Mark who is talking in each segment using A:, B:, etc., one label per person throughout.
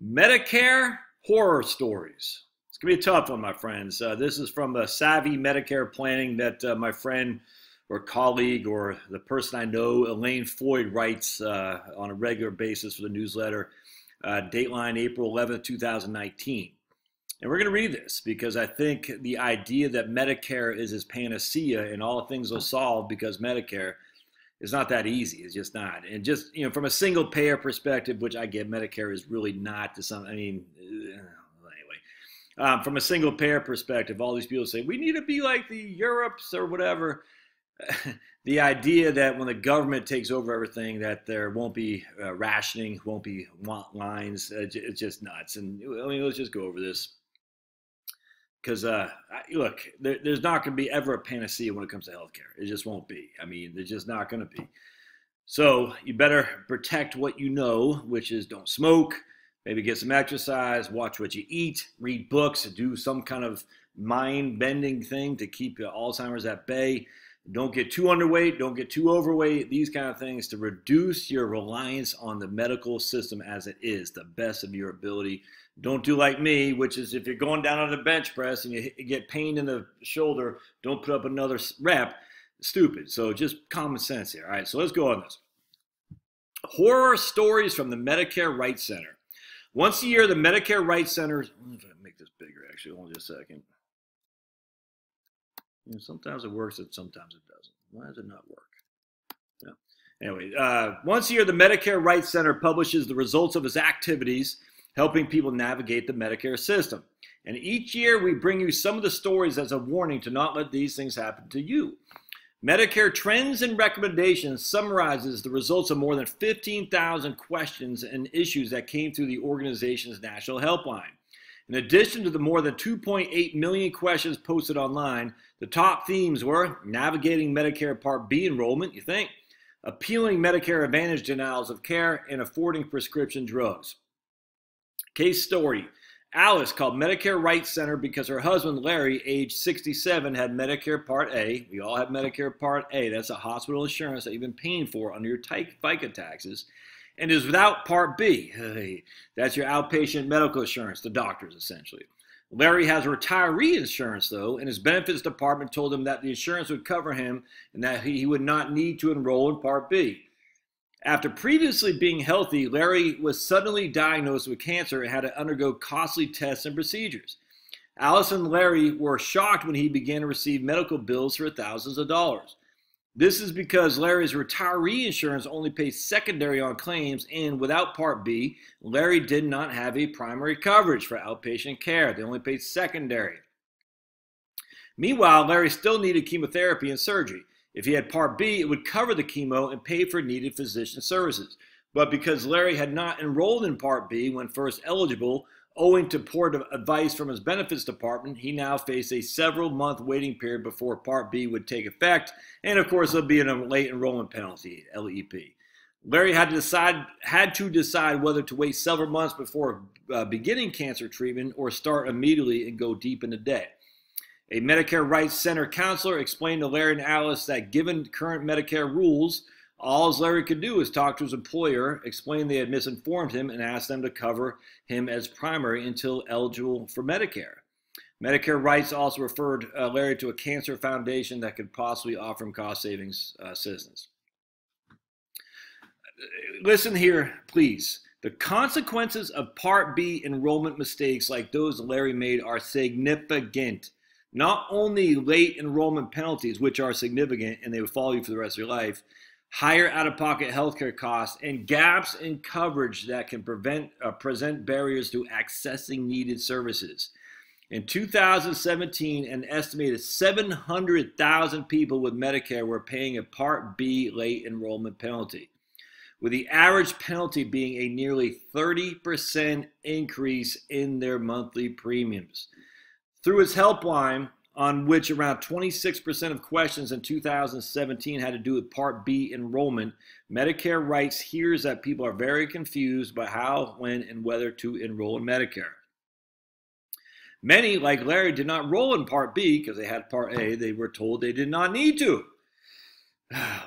A: Medicare horror stories. It's going to be a tough one, my friends. This is from Savvy Medicare Planning that my friend or colleague or the person I know, Elaine Floyd, writes on a regular basis for the newsletter, dateline April 11th, 2019. And we're going to read this because I think the idea that Medicare is his panacea and all things will solve because Medicare is not that easy. It's just not. And just, from a single payer perspective, which I get, Medicare is really not to some, anyway. From a single payer perspective, all these people say, we need to be like the Europes or whatever. The idea that when the government takes over everything, that there won't be rationing, won't be lines, it's just nuts. And let's just go over this. Because, look, there's not going to be ever a panacea when it comes to healthcare. It just won't be. There's just not going to be. So you better protect what you know, which is don't smoke, maybe get some exercise, watch what you eat, read books, do some kind of mind-bending thing to keep Alzheimer's at bay. Don't get too underweight, don't get too overweight, these kind of things to reduce your reliance on the medical system as it is, the best of your ability. Don't do like me, which is if you're going down on the bench press and you get pain in the shoulder, don't put up another rep. Stupid. So just common sense here. All right, so let's go on this. Horror stories from the Medicare Rights Center. Once a year, the Medicare Rights Center, let me make this bigger actually, hold on just a second. Sometimes it works and sometimes it doesn't. Why does it not work? No. Anyway, once a year, the Medicare Rights Center publishes the results of its activities helping people navigate the Medicare system. And each year we bring you some of the stories as a warning to not let these things happen to you. Medicare Trends and Recommendations summarizes the results of more than 15,000 questions and issues that came through the organization's national helpline. In addition to the more than 2.8 million questions posted online, the top themes were navigating Medicare Part B enrollment, you think, appealing Medicare Advantage denials of care, and affording prescription drugs. Case story. Alice called Medicare Rights Center because her husband, Larry, age 67, had Medicare Part A. We all have Medicare Part A. That's a hospital insurance that you've been paying for under your FICA taxes. And is without Part B. Hey, that's your outpatient medical insurance, the doctors, essentially. Larry has retiree insurance, though, and his benefits department told him that the insurance would cover him and that he would not need to enroll in Part B. After previously being healthy, Larry was suddenly diagnosed with cancer and had to undergo costly tests and procedures. Alice and Larry were shocked when he began to receive medical bills for thousands of dollars. This is because Larry's retiree insurance only pays secondary on claims, and without Part B, Larry did not have a primary coverage for outpatient care. They only paid secondary. Meanwhile, Larry still needed chemotherapy and surgery. If he had Part B, it would cover the chemo and pay for needed physician services. But because Larry had not enrolled in Part B when first eligible, owing to poor advice from his benefits department, he now faced a several-month waiting period before Part B would take effect, and of course there'll be a late enrollment penalty, LEP. Larry had to decide whether to wait several months before beginning cancer treatment or start immediately and go deep into debt. A Medicare Rights Center counselor explained to Larry and Alice that given current Medicare rules, all Larry could do was talk to his employer, explain they had misinformed him, and ask them to cover him as primary until eligible for Medicare. Medicare Rights also referred Larry to a cancer foundation that could possibly offer him cost savings assistance. Listen here, please. The consequences of Part B enrollment mistakes like those Larry made are significant. Not only late enrollment penalties, which are significant and they will follow you for the rest of your life, higher out-of-pocket healthcare costs, and gaps in coverage that can present barriers to accessing needed services. In 2017, an estimated 700,000 people with Medicare were paying a Part B late enrollment penalty, with the average penalty being a nearly 30% increase in their monthly premiums. Through its helpline, on which around 26% of questions in 2017 had to do with Part B enrollment, Medicare Rights hears that people are very confused about how, when, and whether to enroll in Medicare. Many, like Larry, did not enroll in Part B because they had Part A. They were told they did not need to.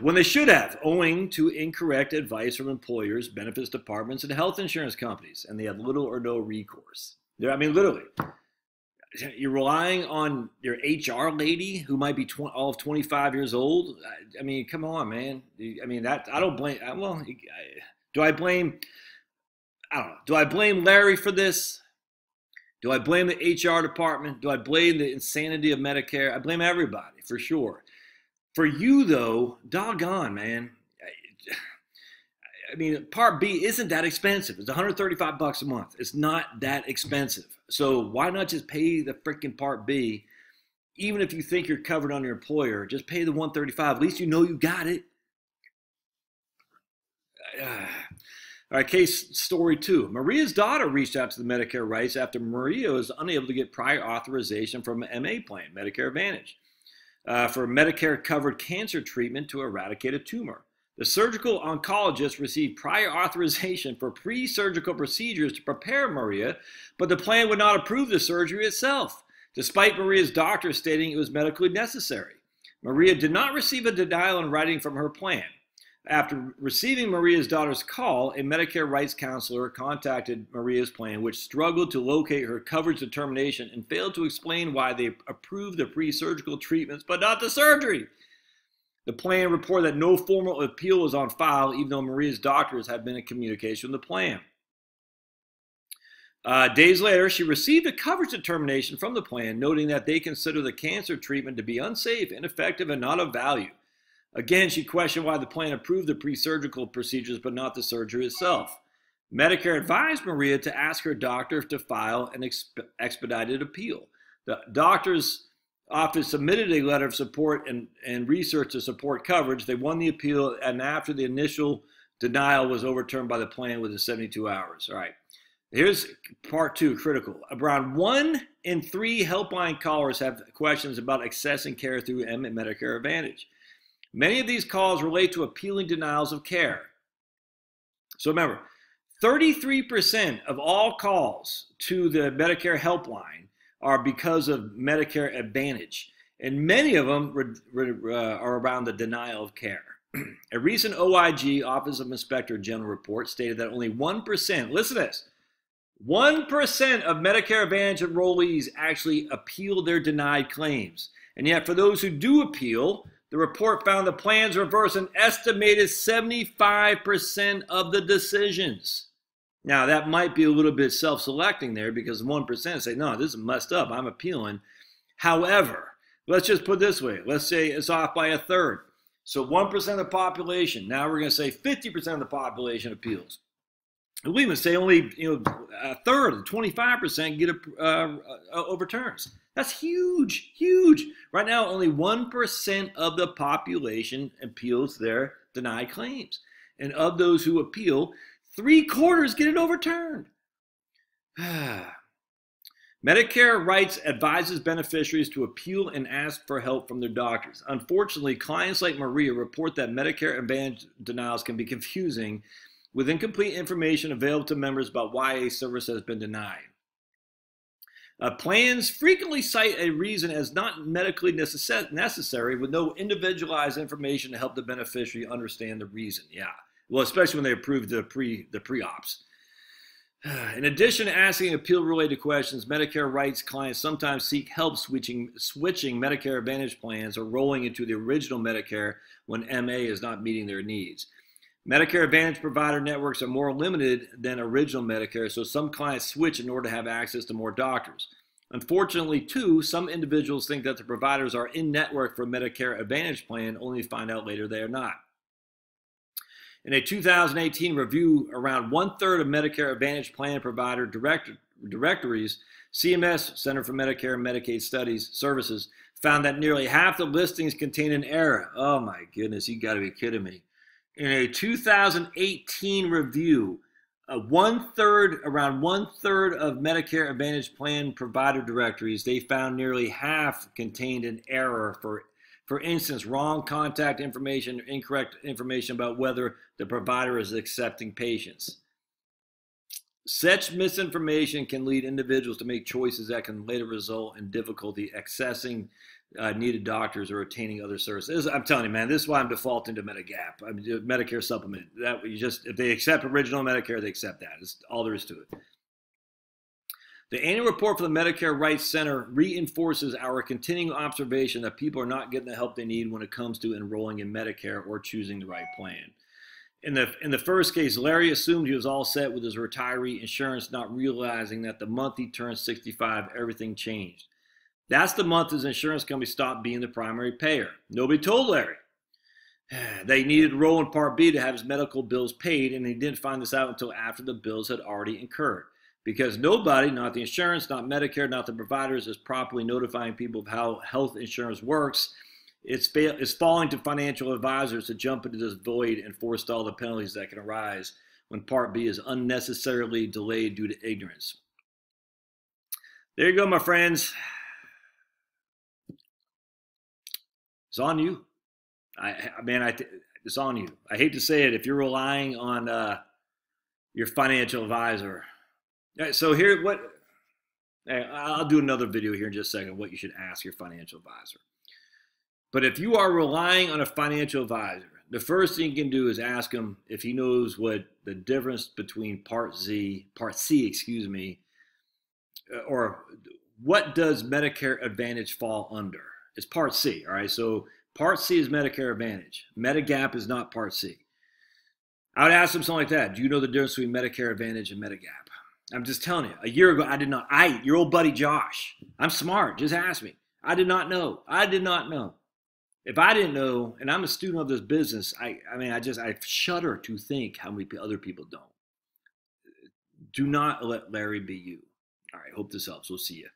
A: when they should have, owing to incorrect advice from employers, benefits departments, and health insurance companies, and they had little or no recourse. I mean, literally, you're relying on your HR lady who might be all of 25 years old. I mean, come on, man. I mean, that I don't blame. Well, do I blame? I don't know. Do I blame Larry for this? Do I blame the HR department? Do I blame the insanity of Medicare? I blame everybody for sure. For you, though, doggone, man. I mean, Part B isn't that expensive. It's $135 a month. It's not that expensive. So why not just pay the freaking Part B? Even if you think you're covered on your employer, just pay the $135. At least you know you got it. All right, case story 2. Maria's daughter reached out to the Medicare rights after Maria was unable to get prior authorization from an MA plan, Medicare Advantage, for Medicare-covered cancer treatment to eradicate a tumor. The surgical oncologist received prior authorization for pre-surgical procedures to prepare Maria, but the plan would not approve the surgery itself, despite Maria's doctor stating it was medically necessary. Maria did not receive a denial in writing from her plan. After receiving Maria's daughter's call, a Medicare rights counselor contacted Maria's plan, which struggled to locate her coverage determination and failed to explain why they approved the pre-surgical treatments but not the surgery. The plan reported that no formal appeal was on file, even though Maria's doctors had been in communication with the plan. Days later, she received a coverage determination from the plan, noting that they consider the cancer treatment to be unsafe, ineffective, and not of value. Again, she questioned why the plan approved the pre-surgical procedures but not the surgery itself. Medicare advised Maria to ask her doctor to file an expedited appeal. The doctor's office submitted a letter of support and research to support coverage. They won the appeal, and after the initial denial was overturned by the plan within 72 hours. All right, here's part 2, critical. Around 1 in 3 helpline callers have questions about accessing care through Medicare Advantage. Many of these calls relate to appealing denials of care. So remember, 33% of all calls to the Medicare helpline are because of Medicare Advantage, and many of them are around the denial of care. A recent OIG, Office of Inspector General report, stated that only 1%, listen to this, 1% of Medicare Advantage enrollees actually appeal their denied claims. And yet for those who do appeal, the report found the plans reverse an estimated 75% of the decisions. Now, that might be a little bit self-selecting there because 1% say, no, this is messed up, I'm appealing. However, let's just put it this way. Let's say it's off by a third. So 1% of the population, now we're going to say 50% of the population appeals. And we even say only a third, 25% get overturns. That's huge, huge. Right now, only 1% of the population appeals their denied claims. And of those who appeal, 3/4 get it overturned. Medicare Rights advises beneficiaries to appeal and ask for help from their doctors. Unfortunately, clients like Maria report that Medicare Advantage denials can be confusing with incomplete information available to members about why a service has been denied. Plans frequently cite a reason as not medically necessary with no individualized information to help the beneficiary understand the reason. Yeah, well, especially when they approve the pre-ops. In addition to asking appeal-related questions, Medicare rights clients sometimes seek help switching Medicare Advantage plans or rolling into the original Medicare when MA is not meeting their needs. Medicare Advantage provider networks are more limited than original Medicare, so some clients switch in order to have access to more doctors. Unfortunately, too, some individuals think that the providers are in network for a Medicare Advantage plan, only to find out later they are not. In a 2018 review, around 1/3 of Medicare Advantage plan provider directories, CMS, Center for Medicare and Medicaid Studies Services, found that nearly half the listings contain an error. Oh my goodness, you got to be kidding me. In a 2018 review, around 1/3 of Medicare Advantage plan provider directories, they found nearly half contained an error. For instance, wrong contact information, incorrect information about whether the provider is accepting patients. Such misinformation can lead individuals to make choices that can later result in difficulty accessing needed doctors or attaining other services. I'm telling you, man, this is why I'm defaulting to Medigap. I mean, Medicare Supplement. That you just, if they accept original Medicare, they accept that. That's all there is to it. The annual report for the Medicare Rights Center reinforces our continuing observation that people are not getting the help they need when it comes to enrolling in Medicare or choosing the right plan. In the first case, Larry assumed he was all set with his retiree insurance, not realizing that the month he turned 65, everything changed. That's the month his insurance company stopped being the primary payer. Nobody told Larry. They needed to enroll in Part B to have his medical bills paid, and he didn't find this out until after the bills had already incurred. Because nobody, not the insurance, not Medicare, not the providers, is properly notifying people of how health insurance works. It's falling to financial advisors to jump into this void and forestall the penalties that can arise when Part B is unnecessarily delayed due to ignorance. There you go, my friends. It's on you. It's on you. I hate to say it, if you're relying on your financial advisor. So here, I'll do another video here in just a second, what you should ask your financial advisor. But if you are relying on a financial advisor, the first thing you can do is ask him if he knows what the difference between Part C, or what does Medicare Advantage fall under? It's Part C, all right? So Part C is Medicare Advantage. Medigap is not Part C. I would ask him something like that. Do you know the difference between Medicare Advantage and Medigap? I'm just telling you, a year ago, I did not. Your old buddy Josh, I'm smart. Just ask me. I did not know. If I didn't know, and I'm a student of this business, I shudder to think how many other people don't. Do not let Larry be you. All right, hope this helps. We'll see you.